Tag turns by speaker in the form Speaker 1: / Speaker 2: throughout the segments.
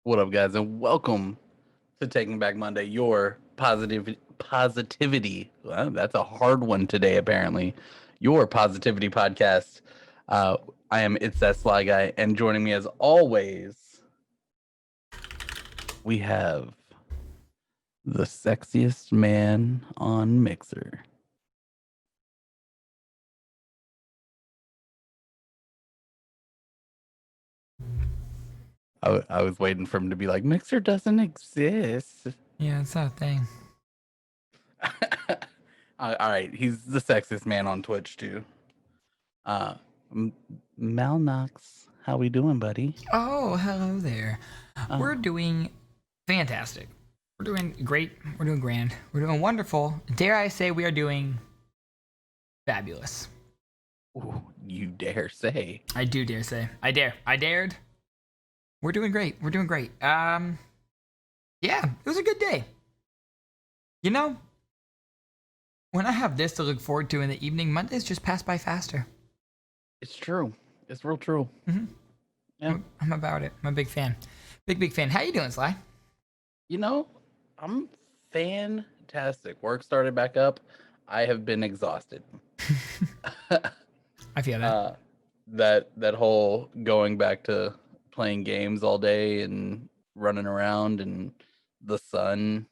Speaker 1: What up, guys, and welcome to Taking Back Monday, your positivity. Well, that's a hard one today, apparently. Your positivity podcast. Uh, I am It's That Sly Guy, and joining me as always, we have the sexiest man on Mixer. I was waiting for him to be like, Mixer doesn't exist.
Speaker 2: Yeah, it's not a thing.
Speaker 1: All right, he's the sexiest man on Twitch too. Uh, Malnox, how we doing, buddy?
Speaker 2: Oh, hello there. We're doing fantastic. We're doing great. We're doing grand. We're doing wonderful. Dare I say we are doing fabulous.
Speaker 1: Ooh, you dare say?
Speaker 2: I do dare say. I dare. I dared. We're doing great. We're doing great. Yeah, it was a good day. You know, when I have this to look forward to in the evening, Mondays just pass by faster.
Speaker 1: It's true. It's real true.
Speaker 2: Mm-hmm.
Speaker 1: Yeah.
Speaker 2: I'm about it. I'm a big fan. Big fan. How you doing, Sly?
Speaker 1: You know, I'm fantastic. Work started back up. I have been exhausted.
Speaker 2: I feel that.
Speaker 1: That whole going back to playing games all day and running around and the sun.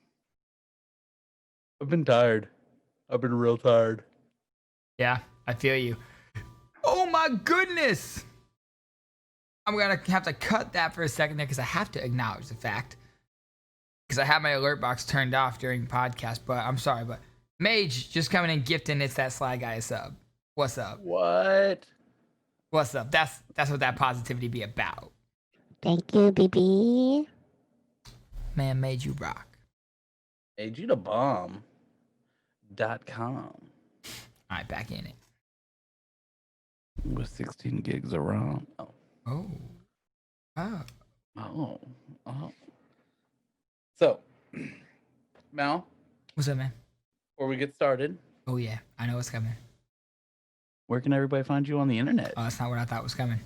Speaker 1: I've been tired. I've been real tired.
Speaker 2: Yeah, I feel you. Oh my goodness! I'm gonna have to cut that for a second there because I have to acknowledge the fact. Because I have my alert box turned off during podcast, but I'm sorry, but Mage just coming in gifting It's That Sly Guy a sub. What's up?
Speaker 1: What?
Speaker 2: What's up? That's what that positivity be about.
Speaker 3: Thank you, BB.
Speaker 2: Man, Mage, you rock.
Speaker 1: AGTheBomb.com.
Speaker 2: Alright, back in it.
Speaker 1: With 16 gigs of RAM. Oh.
Speaker 2: Oh. Oh.
Speaker 1: Oh. Oh. So, Mal,
Speaker 2: What's up, man?
Speaker 1: before we get started,
Speaker 2: Oh yeah, I know what's coming.
Speaker 1: where can everybody find you on the internet?
Speaker 2: Oh, that's not what I thought was coming.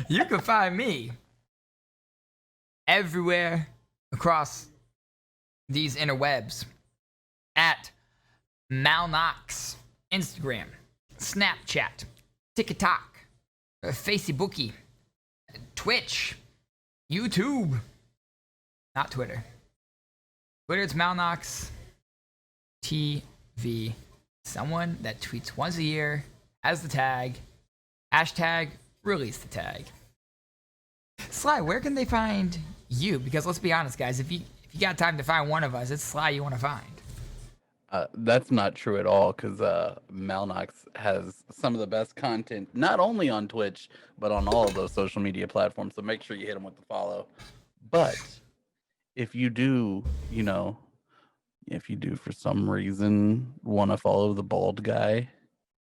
Speaker 2: You can find me everywhere across these interwebs at Malnox, Instagram, Snapchat, TikTok, Facebooky, Twitch, YouTube, not Twitter. Twitter, it's Malnox TV. Someone that tweets once a year has the tag, hashtag release the tag. Sly, where can they find you? Because let's be honest, guys, if you got time to find one of us, it's Sly you want to find.
Speaker 1: That's not true at all, because Malnox has some of the best content, not only on Twitch, but on all of those social media platforms. So make sure you hit him with the follow. But if you do, if you do for some reason want to follow the bald guy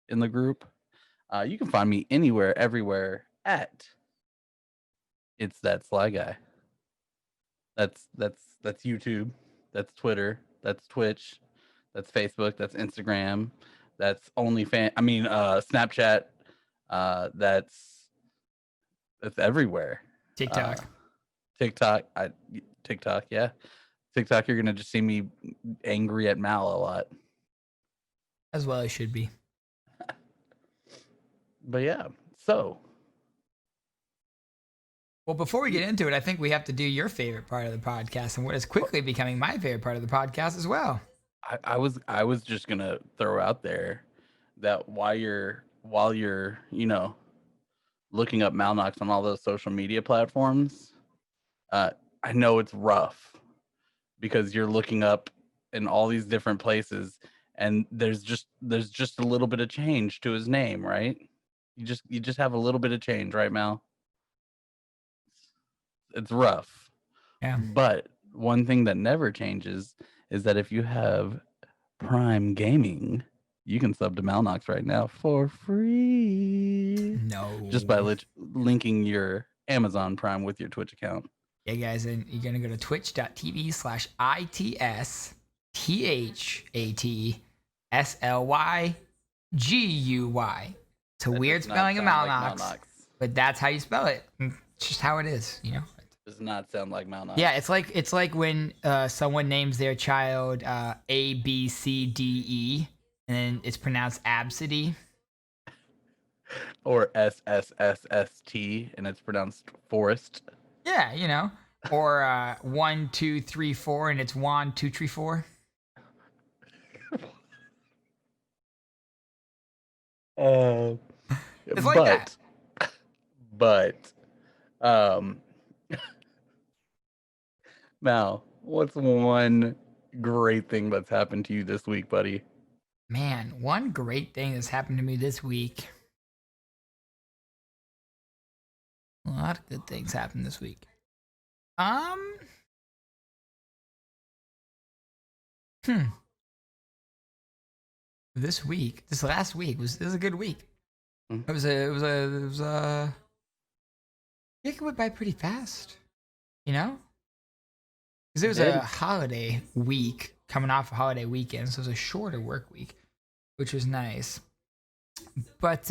Speaker 1: in the group, you can find me anywhere, everywhere at It's That Sly Guy. That's YouTube, that's Twitter, that's Twitch, that's Facebook, that's Instagram, that's Snapchat. That's everywhere.
Speaker 2: TikTok.
Speaker 1: TikTok, yeah. TikTok, you're gonna just see me angry at Mal a lot.
Speaker 2: As well, it should be.
Speaker 1: But yeah, so.
Speaker 2: Well, before we get into it, I think we have to do your favorite part of the podcast and what is quickly becoming my favorite part of the podcast as well.
Speaker 1: I was just gonna throw out there that while you're looking up Malnox on all those social media platforms, I know it's rough because you're looking up in all these different places and there's just a little bit of change to his name, right? You just have a little bit of change, right, Mal? It's rough.
Speaker 2: Yeah.
Speaker 1: But one thing that never changes is that if you have Prime Gaming, you can sub to Malnox right now for free.
Speaker 2: No.
Speaker 1: Just by linking your Amazon Prime with your Twitch account.
Speaker 2: Yeah, guys, and you're going to go to twitch.tv/ITSTHATSLYGUY. It's a weird spelling of Malnox, but that's how you spell it. It's just how it is, you know.
Speaker 1: Does not sound like Malnox.
Speaker 2: Yeah, it's like when someone names their child A B C D E, and then it's pronounced Absidy.
Speaker 1: Or SSSST, and it's pronounced forest.
Speaker 2: Yeah, you know. Or 1 2 3 4, and it's 1 2 3 4.
Speaker 1: Uh,
Speaker 2: It's like that.
Speaker 1: but, um, Mal, what's one great thing that's happened to you this week, buddy?
Speaker 2: Man, one great thing that's happened to me this week. A lot of good things happened this week. Hmm. This last week was a good week.
Speaker 1: Mhm.
Speaker 2: It was a. I think it went by pretty fast, you know. Because it was
Speaker 1: Did.
Speaker 2: a holiday week coming off a holiday weekend, so it was a shorter work week, which was nice. But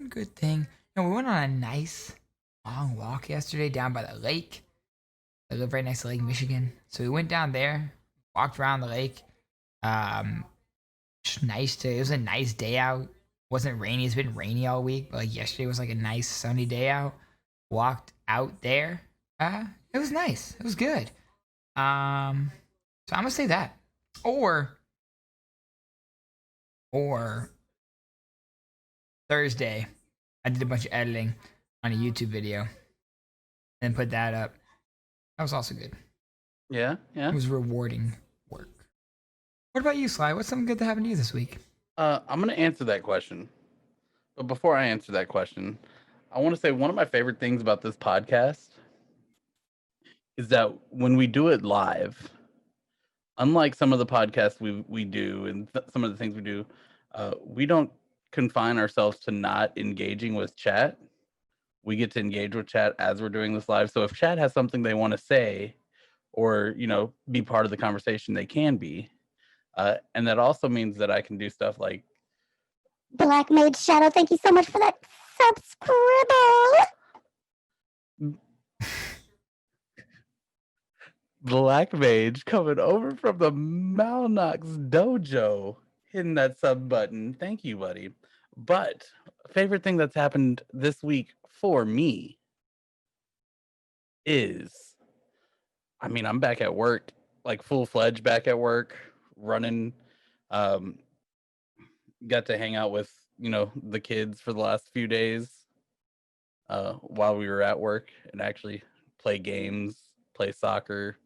Speaker 2: good thing. You know, we went on a nice long walk yesterday down by the lake. I live right next to Lake Michigan, so we went down there, walked around the lake. Um, just nice to. It was a nice day out. Wasn't rainy. It's been rainy all week, but like yesterday was like a nice sunny day out. Walked out there. It was nice. It was good. So I'm gonna say that. Or Thursday, I did a bunch of editing on a YouTube video and put that up. That was also good.
Speaker 1: Yeah, yeah.
Speaker 2: It was rewarding work. What about you, Sly? What's something good that happened to you this week?
Speaker 1: I'm gonna answer that question, but before I answer that question, I want to say one of my favorite things about this podcast is that when we do it live, unlike some of the podcasts we do and some of the things we do, we don't confine ourselves to not engaging with chat. We get to engage with chat as we're doing this live. So if chat has something they want to say, or be part of the conversation, they can be. And that also means that I can do stuff like
Speaker 3: Black Mage Shadow, thank you so much for that subscribe.
Speaker 1: Black Mage coming over from the Malnox Dojo, hitting that sub button. Thank you, buddy. But favorite thing that's happened this week for me is, I'm back at work, like full-fledged back at work, running. Um, got to hang out with, the kids for the last few days while we were at work and actually play games, play soccer.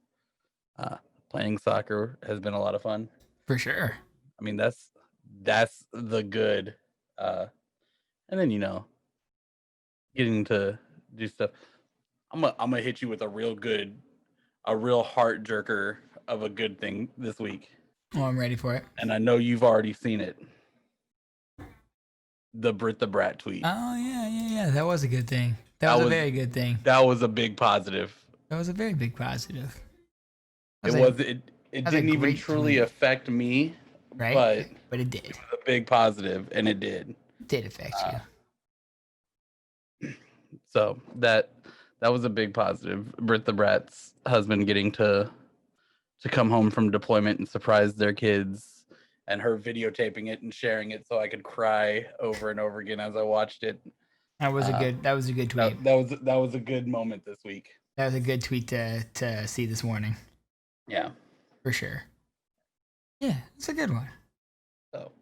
Speaker 1: Playing soccer has been a lot of fun.
Speaker 2: For sure.
Speaker 1: That's the good. And then getting to do stuff. I'm gonna hit you with a real heart jerker of a good thing this week.
Speaker 2: Oh, I'm ready for it.
Speaker 1: And I know you've already seen it. The Brit the Brat tweet.
Speaker 2: Oh yeah. That was a good thing. That was a very good thing.
Speaker 1: That was a big positive.
Speaker 2: That was a very big positive.
Speaker 1: It didn't even truly affect me,
Speaker 2: right? But it did.
Speaker 1: It was a big positive, and it did.
Speaker 2: It did affect
Speaker 1: you. So that was a big positive. Brit the Brat's husband getting to come home from deployment and surprise their kids, and her videotaping it and sharing it so I could cry over and over again as I watched it.
Speaker 2: That was a good tweet.
Speaker 1: That was a good moment this week.
Speaker 2: That was a good tweet to see this morning.
Speaker 1: Yeah.
Speaker 2: For sure. Yeah, it's a good one.
Speaker 1: So,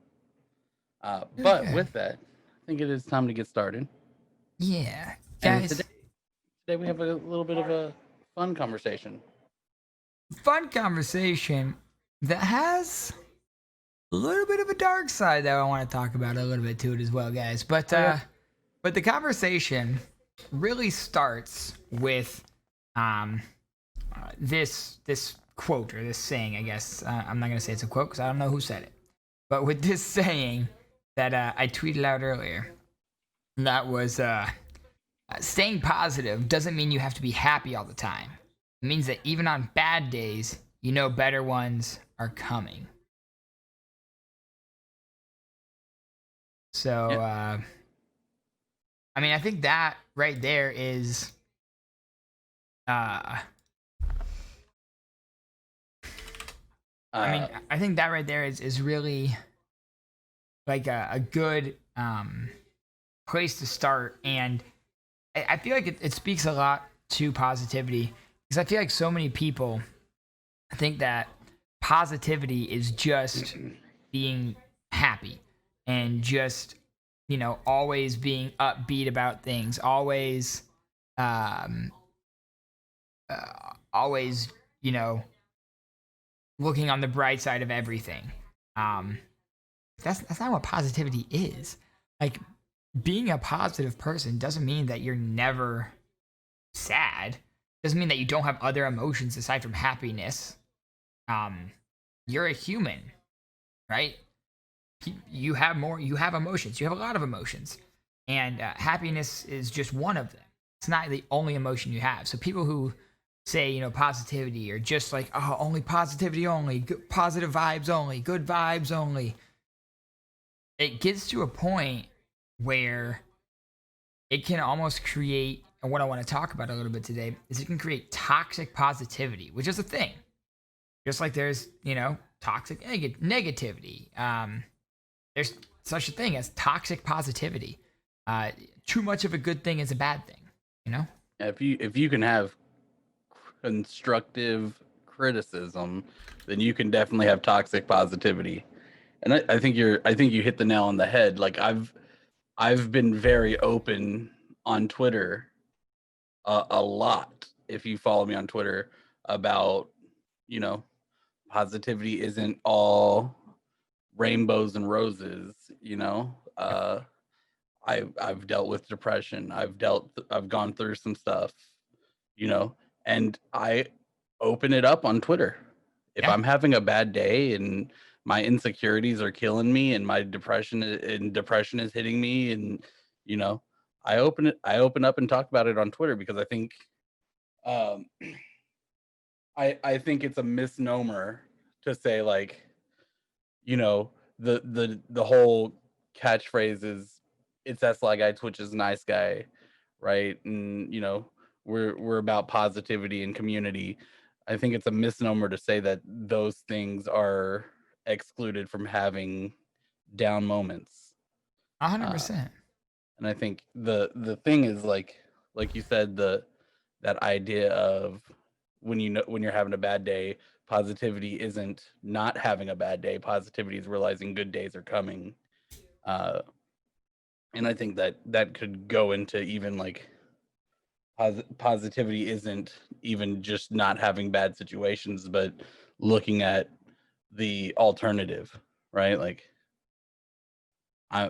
Speaker 1: but with that, I think it is time to get started.
Speaker 2: Yeah,
Speaker 1: and
Speaker 2: guys.
Speaker 1: Today we have a little bit of a fun conversation.
Speaker 2: Fun conversation that has a little bit of a dark side that I want to talk about a little bit to it as well, guys. But but the conversation really starts with this quote, or this saying, I guess. I'm not gonna say it's a quote because I don't know who said it, but with this saying that I tweeted out earlier, that was staying positive doesn't mean you have to be happy all the time. It means that even on bad days, better ones are coming. So I mean, I think that right there is
Speaker 1: Uh,
Speaker 2: I think that right there is really like a good place to start. And I feel like it speaks a lot to positivity, because I feel like so many people think that positivity is just being happy and just, always being upbeat about things, um, always, you know, looking on the bright side of everything. Um, that's not what positivity is. Like, being a positive person doesn't mean that you're never sad. Doesn't mean that you don't have other emotions aside from happiness. Um, you're a human, right? You have more. You have emotions. You have a lot of emotions, and happiness is just one of them. It's not the only emotion you have. So people who say, positivity, or just like, oh, only positivity, only positive vibes, only good vibes, only. It gets to a point where it can almost create, and what I want to talk about a little bit today is it can create toxic positivity, which is a thing. Just like there's, toxic negativity. There's such a thing as toxic positivity. Too much of a good thing is a bad thing, you know?
Speaker 1: if you can have constructive criticism, then you can definitely have toxic positivity. And I think you hit the nail on the head. Like I've been very open on Twitter a lot. If you follow me on Twitter, about, you know, positivity isn't all rainbows and roses. I've dealt with depression. I've gone through some stuff, and I open it up on Twitter. If
Speaker 2: Yeah,
Speaker 1: I'm having a bad day and my insecurities are killing me and my depression is hitting me, and you know, I open up and talk about it on Twitter, because I think um I think it's a misnomer to say, like, you know, the whole catchphrase is, "It's that sly guy, Twitch is nice guy," right? And we're about positivity and community. I think it's a misnomer to say that those things are excluded from having down moments. Uh,
Speaker 2: 100%.
Speaker 1: and I think the thing is, like you said, that idea of, when you're having a bad day, positivity isn't not having a bad day. Positivity is realizing good days are coming. Uh, and I think that could go into even, like, positivity isn't even just not having bad situations, but looking at the alternative, right? Like, I,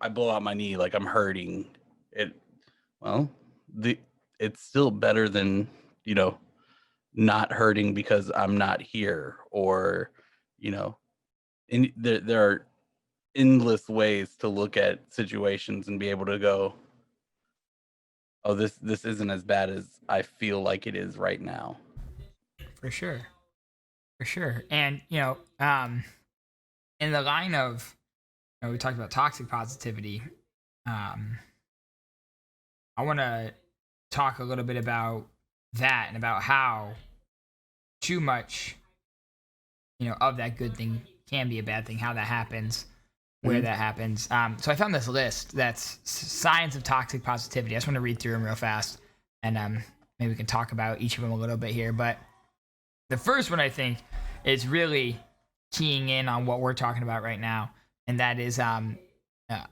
Speaker 1: I blow out my knee, like I'm hurting. It, well, the it's still better than, you know, not hurting because I'm not here, or, you know, there are endless ways to look at situations and be able to go, oh, this isn't as bad as I feel like it is right now.
Speaker 2: For sure. For sure. And, in the line of, we talked about toxic positivity. Um, I want to talk a little bit about that, and about how too much, of that good thing can be a bad thing, how that happens, where
Speaker 1: Mhm.
Speaker 2: that happens. So I found this list that's signs of toxic positivity. I just want to read through them real fast, and maybe we can talk about each of them a little bit here. But the first one, I think, is really keying in on what we're talking about right now, and that is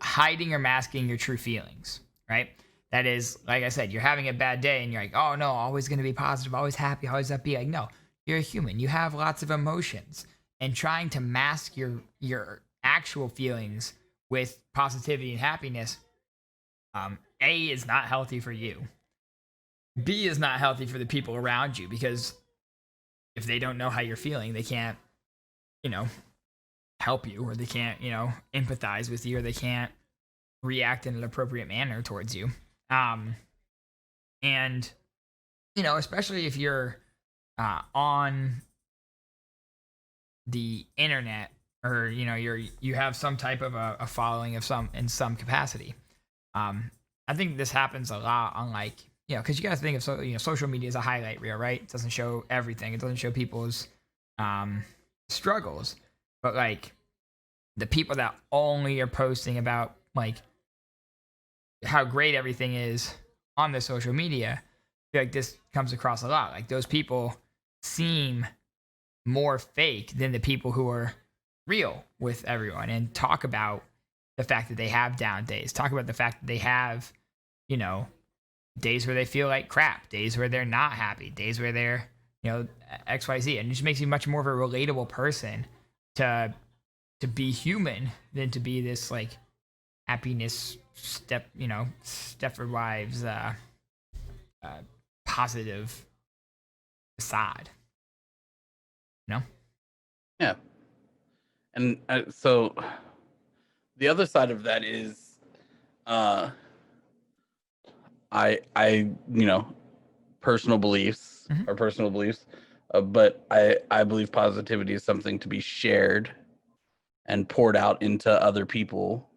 Speaker 2: hiding or masking your true feelings, right? That is, like I said, you're having a bad day and you're like, oh no, always going to be positive, always happy, always upbeat. Like, no, you're a human. You have lots of emotions, and trying to mask your actual feelings with positivity and happiness, A, is not healthy for you. B, is not healthy for the people around you, because if they don't know how you're feeling, they can't, you know, help you, or they can't, empathize with you, or they can't react in an appropriate manner towards you. Um, and especially if you're on the internet, or you have some type of a following of some in some capacity. I think this happens a lot on like, because you got to think of social media is a highlight reel, right? It doesn't show everything. It doesn't show people's struggles, but like the people that only are posting about like how great everything is on the social media, I feel like this comes across a lot. Like those people seem more fake than the people who are real with everyone and talk about the fact that they have down days, talk about the fact that they have, days where they feel like crap, days where they're not happy, days where they're, XYZ. And it just makes you much more of a relatable person to be human than to be this like happiness Stepford Wives positive facade.
Speaker 1: Yeah. And so the other side of that is, personal beliefs
Speaker 2: Mhm.
Speaker 1: are personal beliefs, but I believe positivity is something to be shared and poured out into other people.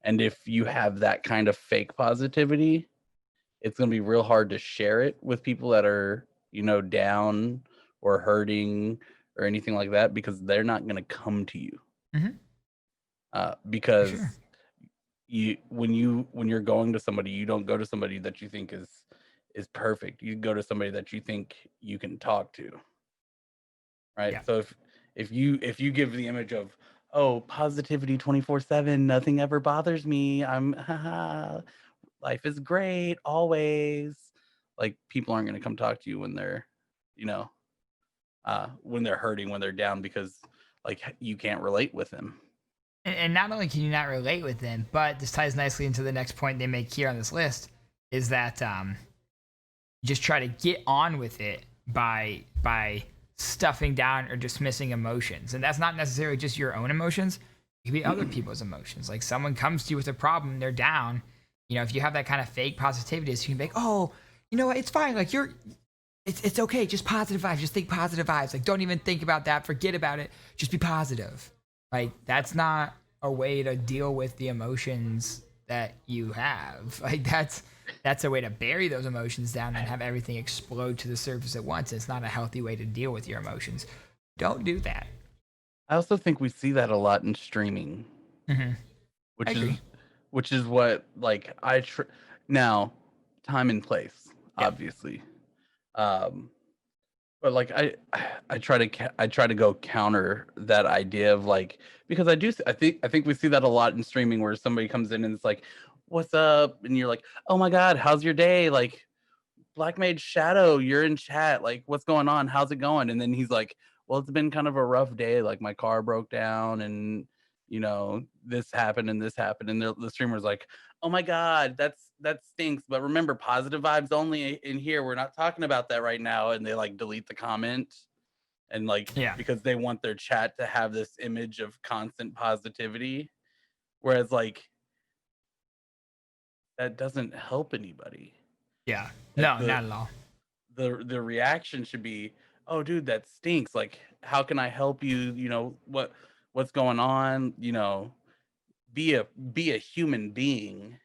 Speaker 1: And if you have that kind of fake positivity, it's going to be real hard to share it with people that are, down or hurting or anything like that, because they're not going to come to you.
Speaker 2: Mhm.
Speaker 1: Because
Speaker 2: Sure.
Speaker 1: when you're going to somebody, you don't go to somebody that you think is perfect. You go to somebody that you think you can talk to, right?
Speaker 2: Yeah.
Speaker 1: So if you give the image of, oh, positivity 24/7, nothing ever bothers me, I'm life is great always, like people aren't going to come talk to you when they're, when they're hurting, when they're down, because like you can't relate with them.
Speaker 2: And not only can you not relate with them, but this ties nicely into the next point they make here on this list is that just try to get on with it by stuffing down or dismissing emotions. And that's not necessarily just your own emotions. It can be other people's emotions. Like someone comes to you with a problem, they're down. If you have that kind of fake positivity, so you can be like, oh, you know what, it's fine. Like it's okay. Just positive vibes. Just think positive vibes. Like don't even think about that. Forget about it. Just be positive. Like that's not a way to deal with the emotions that you have. Like that's a way to bury those emotions down and have everything explode to the surface at once. It's not a healthy way to deal with your emotions. Don't do that.
Speaker 1: I also think we see that a lot in streaming,
Speaker 2: Mm-hmm. I
Speaker 1: which is
Speaker 2: agree.
Speaker 1: what like now, time and place,
Speaker 2: Yep.
Speaker 1: obviously. Um, but like I try to go counter that idea of like, because I think we see that a lot in streaming where somebody comes in and it's like, "What's up?" and you're like, "Oh my god, how's your day?" Like, Black Mage Shadow, you're in chat. Like, what's going on? How's it going? And then he's like, well, it's been kind of a rough day. Like, my car broke down and, this happened and this happened. And the streamer's like, oh my God, that stinks. But remember, positive vibes only in here. We're not talking about that right now. And they like delete the comment. And like,
Speaker 2: Yeah.
Speaker 1: because they want their chat to have this image of constant positivity. Whereas, like, that doesn't help anybody.
Speaker 2: Yeah.
Speaker 1: Like,
Speaker 2: No, not at all.
Speaker 1: the reaction should be, oh dude, that stinks, like how can I help you, what's going on, be a human being.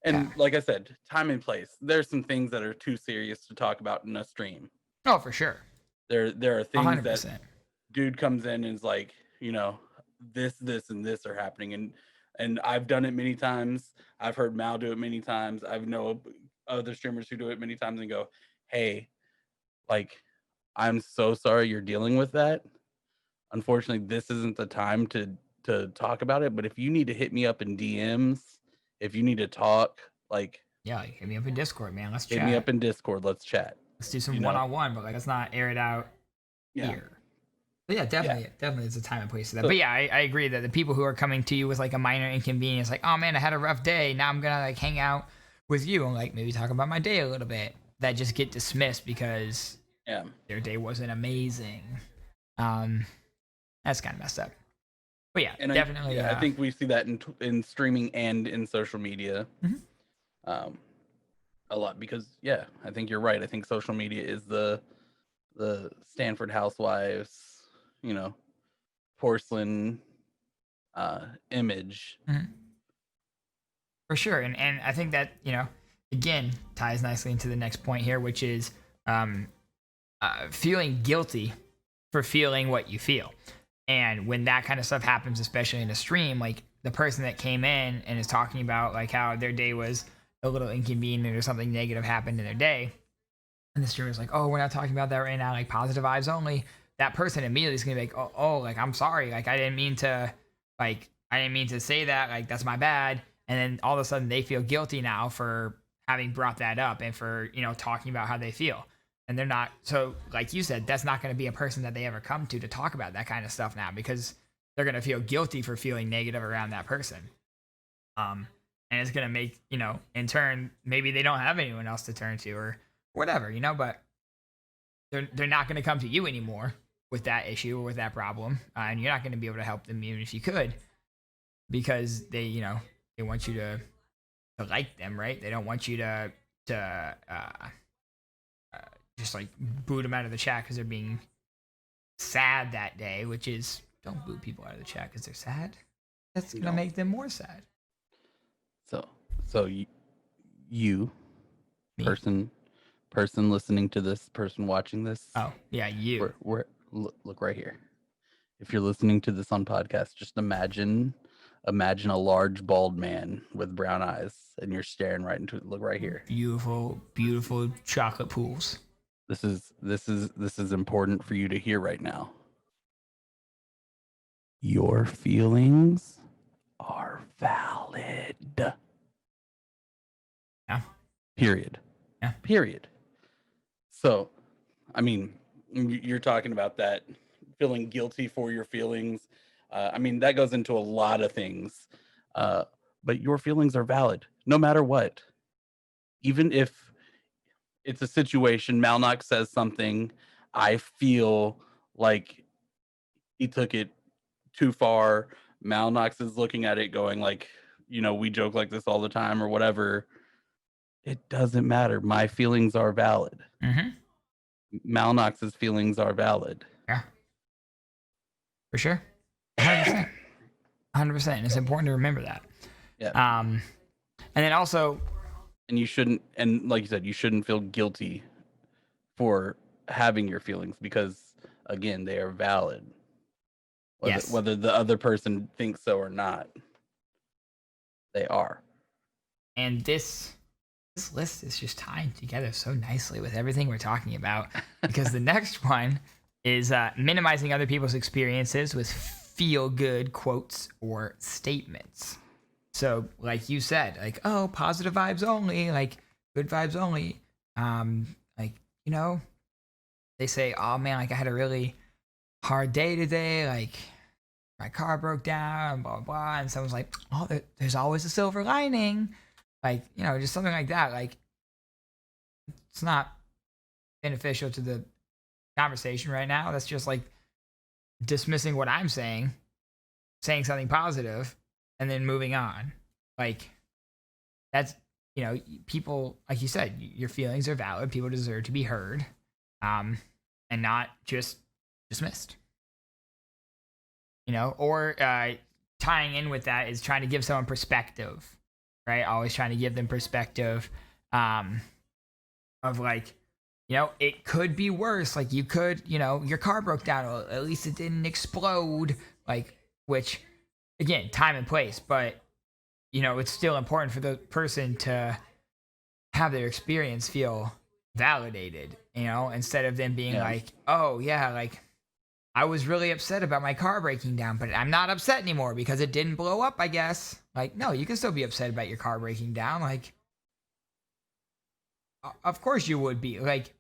Speaker 2: Yeah.
Speaker 1: And like I said, time and place, there's some things that are too serious to talk about in a stream.
Speaker 2: Oh, for sure.
Speaker 1: There are things that
Speaker 2: 100%.
Speaker 1: dude comes in and is like, this and this are happening, and I've done it many times. I've heard Mal do it many times. I've know other streamers who do it many times and go, hey, like, I'm so sorry you're dealing with that. Unfortunately, this isn't the time to talk about it. But if you need to hit me up in DMs, if you need to talk, like,
Speaker 2: Yeah, like, hit me up in Discord, man. Let's
Speaker 1: hit me
Speaker 2: chat.
Speaker 1: up in Discord. Let's chat.
Speaker 2: Let's do some
Speaker 1: You
Speaker 2: one
Speaker 1: know?
Speaker 2: on one, but like let's not air it out
Speaker 1: Yeah.
Speaker 2: here. But yeah,
Speaker 1: Yeah.
Speaker 2: definitely it's a time and place for that.
Speaker 1: So,
Speaker 2: But yeah, I agree that the people who are coming to you with like a minor inconvenience, like, oh man, I had a rough day. Now I'm gonna like hang out with you and like maybe talk about my day a little bit. That just get dismissed because
Speaker 1: yeah.
Speaker 2: their day wasn't amazing. Um, that's kind of messed up. But yeah,
Speaker 1: And
Speaker 2: definitely.
Speaker 1: I think we see that in streaming and in social media,
Speaker 2: Mhm.
Speaker 1: um, a lot, because yeah, I think you're right. I think social media is the Stanford Housewives, porcelain image.
Speaker 2: Mhm. For sure. And I think that, again, ties nicely into the next point here, which is feeling guilty for feeling what you feel. And when that kind of stuff happens, especially in a stream, like the person that came in and is talking about like how their day was a little inconvenient or something negative happened in their day, and the streamer's like, oh, we're not talking about that right now, like positive vibes only. That person immediately is gonna be like, oh, like I'm sorry, like I didn't mean to say that, like that's my bad. And then all of a sudden they feel guilty now for having brought that up and for talking about how they feel. And they're not, so like you said, that's not going to be a person that they ever come to talk about that kind of stuff now, because they're going to feel guilty for feeling negative around that person. And it's going to make, in turn, maybe they don't have anyone else to turn to or whatever, but they're not going to come to you anymore with that issue or with that problem. And you're not going to be able to help them even if you could, because they want you to like them, right? They don't want you to just like boot them out of the chat because they're being sad that day, which is, don't boot people out of the chat because they're sad. That's gonna make them more sad.
Speaker 1: So you
Speaker 2: Me?
Speaker 1: person listening to this, person watching this.
Speaker 2: Oh yeah, you.
Speaker 1: Look right here. If you're listening to this on podcast, just imagine a large bald man with brown eyes, and you're staring right into it. Look right here.
Speaker 2: Beautiful, beautiful chocolate pools.
Speaker 1: This is important for you to hear right now. Your feelings are valid.
Speaker 2: Yeah.
Speaker 1: Period.
Speaker 2: Yeah.
Speaker 1: Period. So, I mean, you're talking about that feeling guilty for your feelings. I mean, that goes into a lot of things. But your feelings are valid, no matter what. Even if it's a situation, Malnox says something, I feel like he took it too far. Malnox is looking at it going like, we joke like this all the time or whatever. It doesn't matter. My feelings are valid.
Speaker 2: Mm-hmm.
Speaker 1: Malnox's feelings are valid.
Speaker 2: Yeah. For sure. 100%. 100%. It's important to remember that.
Speaker 1: Yeah.
Speaker 2: And then also,
Speaker 1: and you shouldn't, and like you said, you shouldn't feel guilty for having your feelings, because again, they are valid. Whether the other person thinks so or not, they are.
Speaker 2: And this list is just tying together so nicely with everything we're talking about, because the next one is minimizing other people's experiences with feel-good quotes or statements. So, like you said, like, oh, positive vibes only, like good vibes only. They say, oh man, like I had a really hard day today, like my car broke down, blah, blah, blah. And someone's like, oh, there's always a silver lining. Like, just something like that. Like, it's not beneficial to the conversation right now. That's just like dismissing what I'm saying something positive, and then moving on. Like, that's, people, like you said, your feelings are valid. People deserve to be heard, and not just dismissed. Or tying in with that is trying to give someone perspective, right? Always trying to give them perspective of like, it could be worse. Like you could, your car broke down, or at least it didn't explode. Like, which, again, time and place, but, it's still important for the person to have their experience feel validated, instead of them being like, oh yeah, like I was really upset about my car breaking down, but I'm not upset anymore because it didn't blow up, I guess. Like, no, you can still be upset about your car breaking down. Like, of course you would be. Like,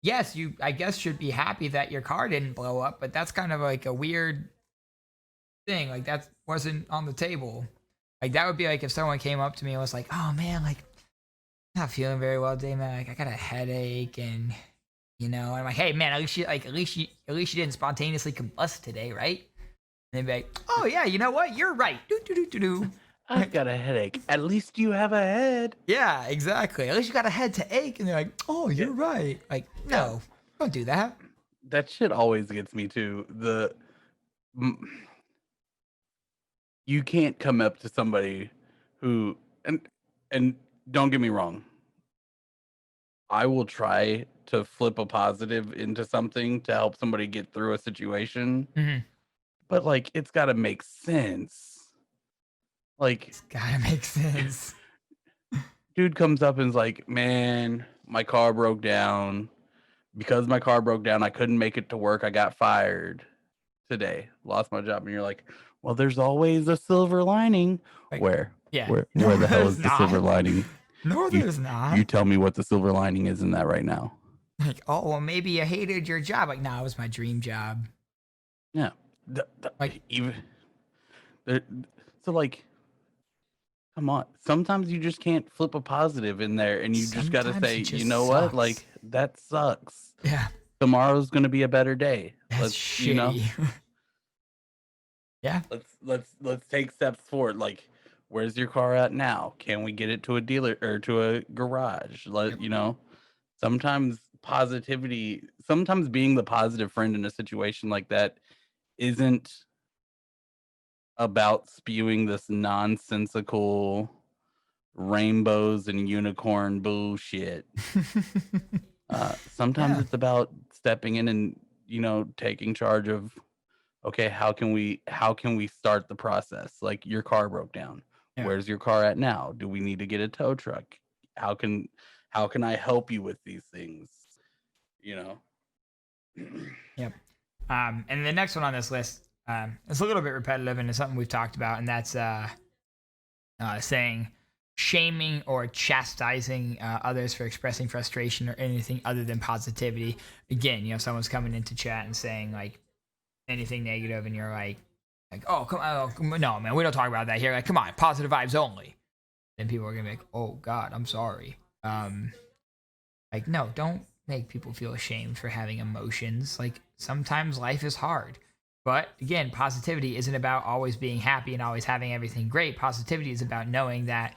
Speaker 2: yes, you, I guess, should be happy that your car didn't blow up, but that's kind of like a weird thing. Like, that wasn't on the table. Like, that would be like if someone came up to me and was like, oh man, like, I'm not feeling very well today, man. Like, I got a headache, and and I'm like, hey man, at least you didn't spontaneously combust today, right? And they'd be like, oh yeah, you know what? You're right. Do.
Speaker 1: I've got a headache. At least you have a head.
Speaker 2: Yeah, exactly. At least you got a head to ache. And they're like, oh, you're right. Like, no, don't do that.
Speaker 1: That shit always gets me too. You can't come up to somebody who and don't get me wrong. I will try to flip a positive into something to help somebody get through a situation,
Speaker 2: Mhm.
Speaker 1: but like it's got to make sense. Like
Speaker 2: It's gotta make sense.
Speaker 1: dude comes up and is like, "Man, my car broke down. Because my car broke down, I couldn't make it to work. I got fired today. Lost my job." And you're like, "Well, there's always a silver lining."
Speaker 2: Like,
Speaker 1: Where?
Speaker 2: yeah.
Speaker 1: Where
Speaker 2: No,
Speaker 1: the hell
Speaker 2: there's
Speaker 1: is the silver
Speaker 2: not.
Speaker 1: lining?
Speaker 2: No,
Speaker 1: You
Speaker 2: there's not.
Speaker 1: you tell me what the silver lining is in that right now.
Speaker 2: Like, oh, well, maybe you hated your job. Like, nah, it was my dream job.
Speaker 1: Yeah.
Speaker 2: Like,
Speaker 1: Even there, so like come on. Sometimes you just can't flip a positive in there and you just got to
Speaker 2: sometimes
Speaker 1: say,
Speaker 2: it
Speaker 1: "You
Speaker 2: just
Speaker 1: know what?
Speaker 2: sucks.
Speaker 1: Like that sucks.
Speaker 2: Yeah,
Speaker 1: Tomorrow's going to be a better day.
Speaker 2: that's
Speaker 1: Let's, you know,
Speaker 2: shitty. Yeah.
Speaker 1: let's take steps forward. Like, where's your car at now? Can we get it to a dealer or to a garage?
Speaker 2: Yep.
Speaker 1: Sometimes sometimes being the positive friend in a situation like that isn't about spewing this nonsensical rainbows and unicorn bullshit. Sometimes
Speaker 2: Yeah.
Speaker 1: it's about stepping in and taking charge of, okay, how can we start the process? Like your car broke down.
Speaker 2: Yeah.
Speaker 1: Where's your car at now? Do we need to get a tow truck? How can how can I help you with these things? You know?
Speaker 2: Yep. And the next one on this list, it's a little bit repetitive and it's something we've talked about, and that's saying shaming or chastising others for expressing frustration or anything other than positivity. Again, someone's coming into chat and saying like anything negative, and you're like, oh, no, man, we don't talk about that here. Like, come on, positive vibes only. Then people are gonna be like, oh God, I'm sorry. Like, no, don't make people feel ashamed for having emotions. Like, sometimes life is hard. But again, positivity isn't about always being happy and always having everything great. Positivity is about knowing that,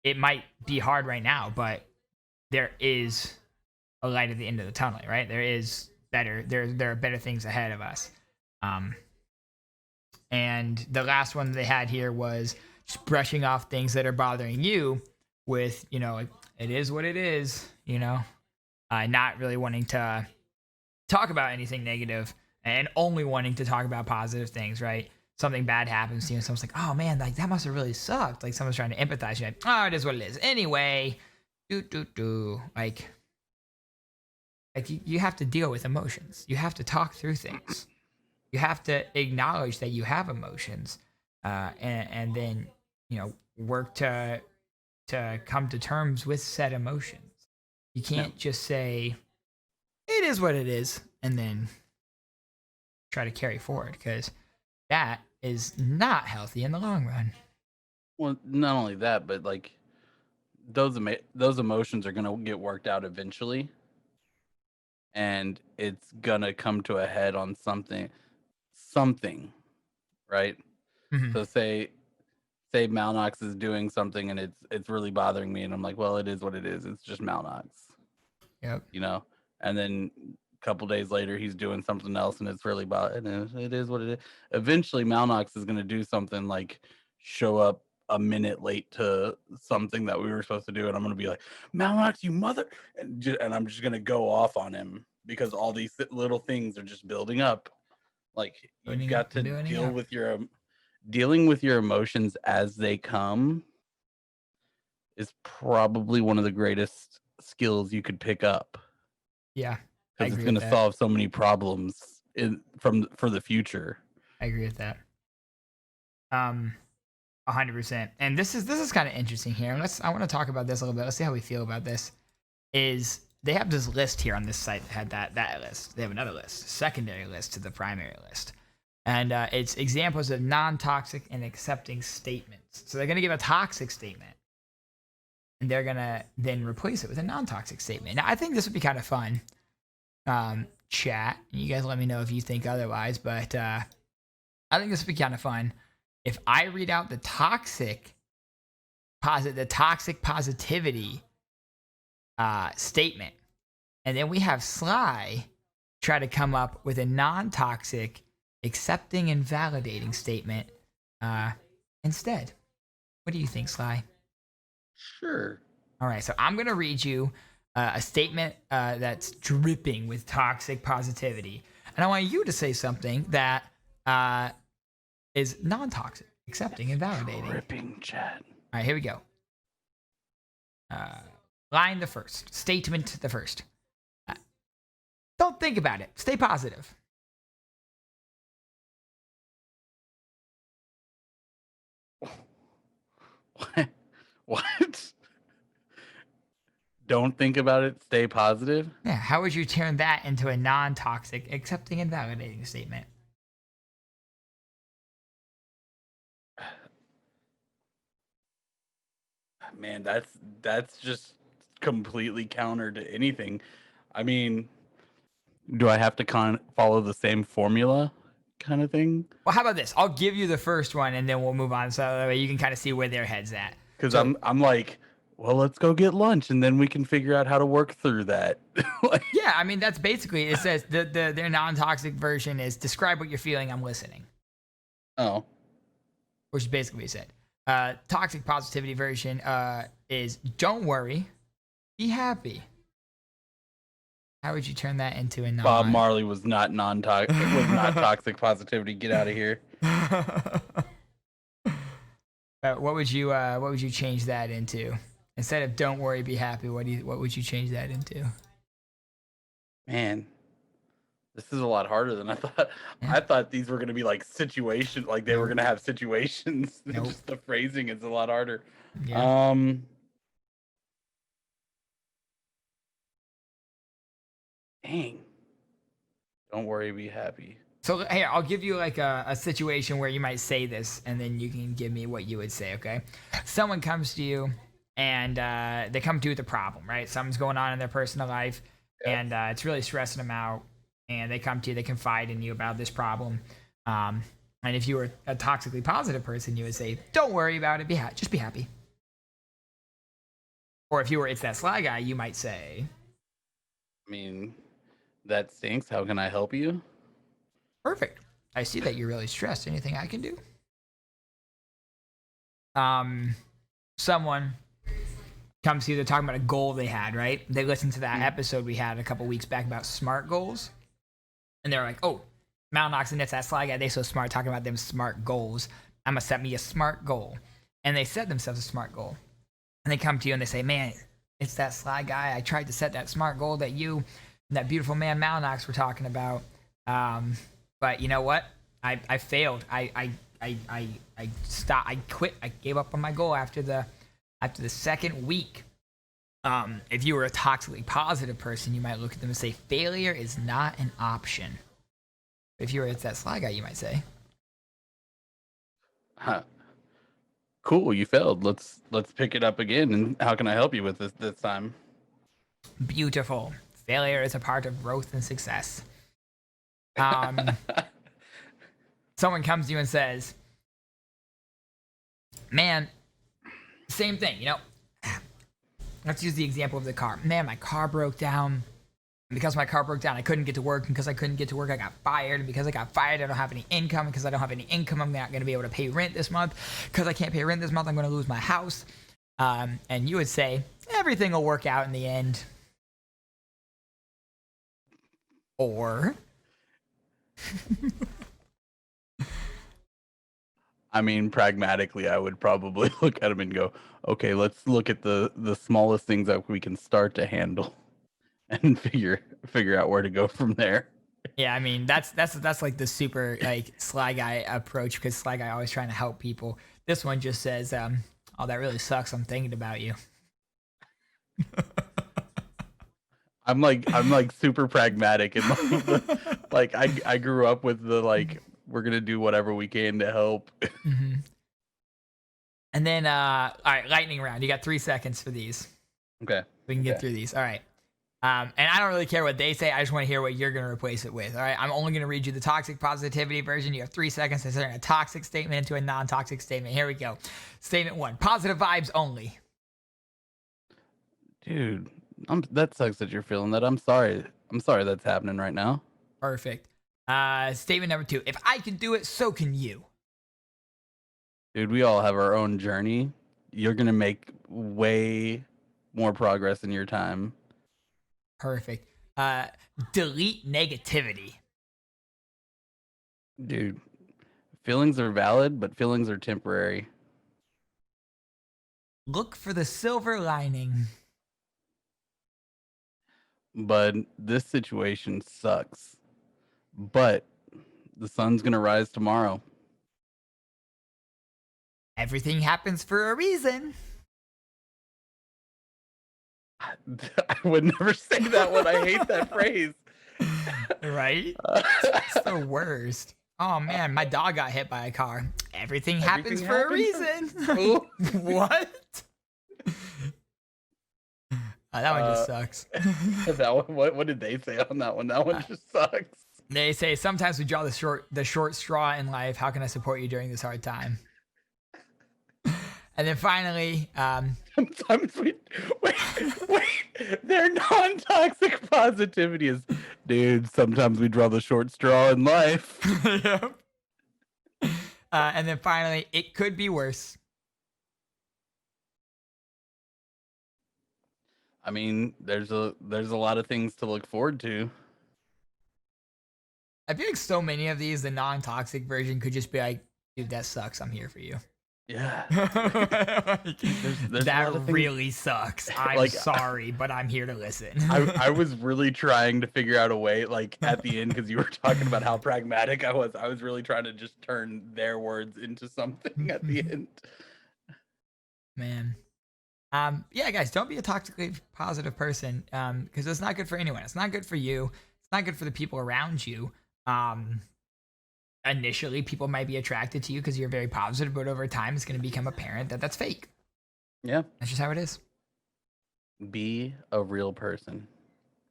Speaker 2: it might be hard right now, but there is a light at the end of the tunnel, right? There are better things ahead of us. And the last one they had here was just brushing off things that are bothering you with, like, it is what it is, not really wanting to talk about anything negative and only wanting to talk about positive things, right? Something bad happens to you and someone's like, oh man, like that must have really sucked. Like someone's trying to empathize. You're like, oh, it is what it is. Anyway, like you have to deal with emotions. You have to talk through things. You have to acknowledge that you have emotions, and then work to come to terms with said emotions. You can't just say it is what it is and then try to carry forward, because that is not healthy in the long run.
Speaker 1: Well, not only that, but like those emotions are gonna get worked out eventually, and it's gonna come to a head on something, right?
Speaker 2: Mm-hmm.
Speaker 1: So say Malnox is doing something and it's really bothering me, and I'm like, well, it is what it is. It's just Malnox,
Speaker 2: Yep.
Speaker 1: And then a couple days later, he's doing something else, and it's really bothering. It is what it is. Eventually, Malnox is gonna do something like show up a minute late to something that we were supposed to do, and I'm gonna be like, Malnox, you mother, and I'm just gonna go off on him because all these little things are just building up. Like you've got to dealing with your emotions as they come is probably one of the greatest skills you could pick up,
Speaker 2: Yeah, I
Speaker 1: because it's
Speaker 2: agree
Speaker 1: going
Speaker 2: with
Speaker 1: to
Speaker 2: that.
Speaker 1: solve so many problems for the future.
Speaker 2: I agree with that. 100%. And this is kind of interesting here. I want to talk about this a little bit. Let's see how we feel about this. Is they have this list here on this site that had that list. They have another list, secondary list to the primary list. And it's examples of non-toxic and accepting statements. So they're going to give a toxic statement, and they're going to then replace it with a non-toxic statement. Now, I think this would be kind of fun. Chat, you guys let me know if you think otherwise, but I think this would be kind of fun if I read out the toxic positivity statement, and then we have Sly try to come up with a non-toxic accepting and validating statement instead. What do you think, Sly?
Speaker 1: Sure.
Speaker 2: All right, so I'm gonna read you a statement that's dripping with toxic positivity, and I want you to say something that is non-toxic, accepting, and validating.
Speaker 1: Dripping, Chad.
Speaker 2: All right, here we go. Line the first. Statement the first. Don't think about it. Stay positive.
Speaker 1: What? Don't think about it. Stay positive.
Speaker 2: Yeah, how would you turn that into a non-toxic, accepting, and validating statement?
Speaker 1: Man, that's just completely counter to anything. I mean, do I have to follow the same formula kind of thing?
Speaker 2: Well, how about this? I'll give you the first one, and then we'll move on, so that way you can kind of see where their head's at.
Speaker 1: Because I'm like, well, let's go get lunch, and then we can figure out how to work through that. Like,
Speaker 2: Yeah, I mean that's basically it. Says their non-toxic version is describe what you're feeling. I'm listening,
Speaker 1: oh,
Speaker 2: which is basically what he said. Toxic positivity version is don't worry, be happy. How would you turn that into a non?
Speaker 1: Bob Marley was not non-toxic. Was not toxic positivity. Get out of here.
Speaker 2: What would you change that into? Instead of don't worry, be happy, what would you change that into?
Speaker 1: Man, this is a lot harder than I thought.
Speaker 2: Yeah.
Speaker 1: I thought these were going to be like situations, like they were going to have situations.
Speaker 2: Nope.
Speaker 1: Just the phrasing is a lot harder.
Speaker 2: Yeah.
Speaker 1: Dang. Don't worry, be happy.
Speaker 2: So here, I'll give you like a situation where you might say this, and then you can give me what you would say, okay? Someone comes to you, and they come to you with a problem, right? Something's going on in their personal life, and it's really stressing them out, and they come to you, they confide in you about this problem. And if you were a toxically positive person, you would say, don't worry about it, just be happy. Or if you were It's That Sly Guy, you might say,
Speaker 1: I mean, that stinks. How can I help you?
Speaker 2: perfect. I see that you're really stressed. Anything I can do? Someone comes to you, they're talking about a goal they had, right? They listened to that episode we had a couple weeks back about SMART goals. And they're like, oh, Malnox and It's That Sly Guy, they so smart talking about them SMART goals. I'm going to set me a SMART goal. And they set themselves a SMART goal. And they come to you and they say, man, It's That Sly Guy. I tried to set that SMART goal that you and that beautiful man Malnox were talking about. But you know what? I failed. I stopped. I quit. I gave up on my goal after the second week. If you were a toxically positive person, you might look at them and say, failure is not an option. If you were It's That Sly Guy, you might say,
Speaker 1: Huh. Cool, you failed. Let's pick it up again. And how can I help you with this time?
Speaker 2: beautiful. Failure is a part of growth and success. Someone comes to you and says, man, same thing, you know, let's use the example of the car. Man, my car broke down. And because my car broke down, I couldn't get to work. And because I couldn't get to work, I got fired. And because I got fired, I don't have any income. And because I don't have any income, I'm not going to be able to pay rent this month. Because I can't pay rent this month, I'm going to lose my house. And you would say, everything will work out in the end. Or...
Speaker 1: I mean, pragmatically, I would probably look at them and go, okay, let's look at the smallest things that we can start to handle and figure out where to go from there.
Speaker 2: Yeah, I mean that's like the super like Sly Guy approach, because Sly Guy always trying to help people. This one just says, "Oh, that really sucks. I'm thinking about you."
Speaker 1: I'm like super pragmatic and like I grew up with the like we're gonna do whatever we can to help.
Speaker 2: Mm-hmm. And then all right, lightning round. You got 3 seconds for these.
Speaker 1: Okay,
Speaker 2: we can get through these. All right. And I don't really care what they say. I just want to hear what you're going to replace it with. All right. I'm only going to read you the toxic positivity version. You have 3 seconds to turn a toxic statement into a non-toxic statement. Here we go. Statement 1: positive vibes only.
Speaker 1: Dude, that sucks that you're feeling that. I'm sorry that's happening right now.
Speaker 2: Perfect. Statement number 2: if I can do it, so can you.
Speaker 1: Dude, we all have our own journey. you're gonna make way more progress in your time.
Speaker 2: Perfect. Delete negativity.
Speaker 1: Dude, feelings are valid, but feelings are temporary.
Speaker 2: Look for the silver lining.
Speaker 1: But this situation sucks. But the sun's gonna rise tomorrow.
Speaker 2: Everything happens for a reason.
Speaker 1: I would never say that one. I hate that phrase.
Speaker 2: Right? It's the worst. Oh man, my dog got hit by a car. Everything happens for a reason.
Speaker 1: Ooh.
Speaker 2: What? That one just sucks.
Speaker 1: That one, what did they say on that one? That one just sucks.
Speaker 2: They say sometimes we draw the short straw in life. How can I support you during this hard time? And then finally,
Speaker 1: Sometimes wait, their non-toxic positivity is, dude, sometimes we draw the short straw in life.
Speaker 2: Yep. And then finally, it could be worse.
Speaker 1: I mean, there's a lot of things to look forward to.
Speaker 2: I feel like so many of these, the non-toxic version could just be like, dude, that sucks. I'm here for you.
Speaker 1: Yeah.
Speaker 2: That really sucks. I'm
Speaker 1: like,
Speaker 2: sorry, but I'm here to listen.
Speaker 1: I was really trying to figure out a way, like at the end, because you were talking about how pragmatic I was. I was really trying to just turn their words into something at the end.
Speaker 2: Man. Yeah, guys, don't be a toxically positive person, because it's not good for anyone. It's not good for you. It's not good for the people around you. Initially, people might be attracted to you because you're very positive, but over time, it's going to become apparent that that's fake.
Speaker 1: Yeah.
Speaker 2: That's just how it is.
Speaker 1: Be a real person.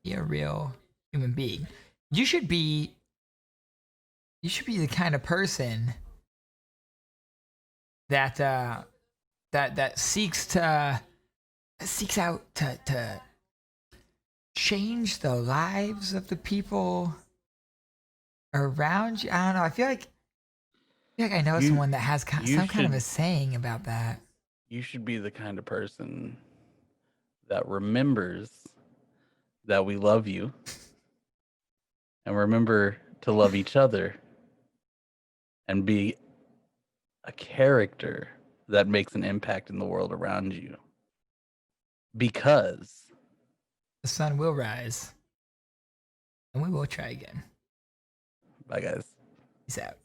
Speaker 2: Be a real human being. You should be the kind of person that that seeks out to change the lives of the people around you. I don't know. I feel like I know someone that has some kind of a saying about that.
Speaker 1: You should be the kind of person that remembers that we love you and remember to love each other and be a character that makes an impact in the world around you. Because
Speaker 2: the sun will rise and we will try again.
Speaker 1: Bye, guys.
Speaker 2: Peace out.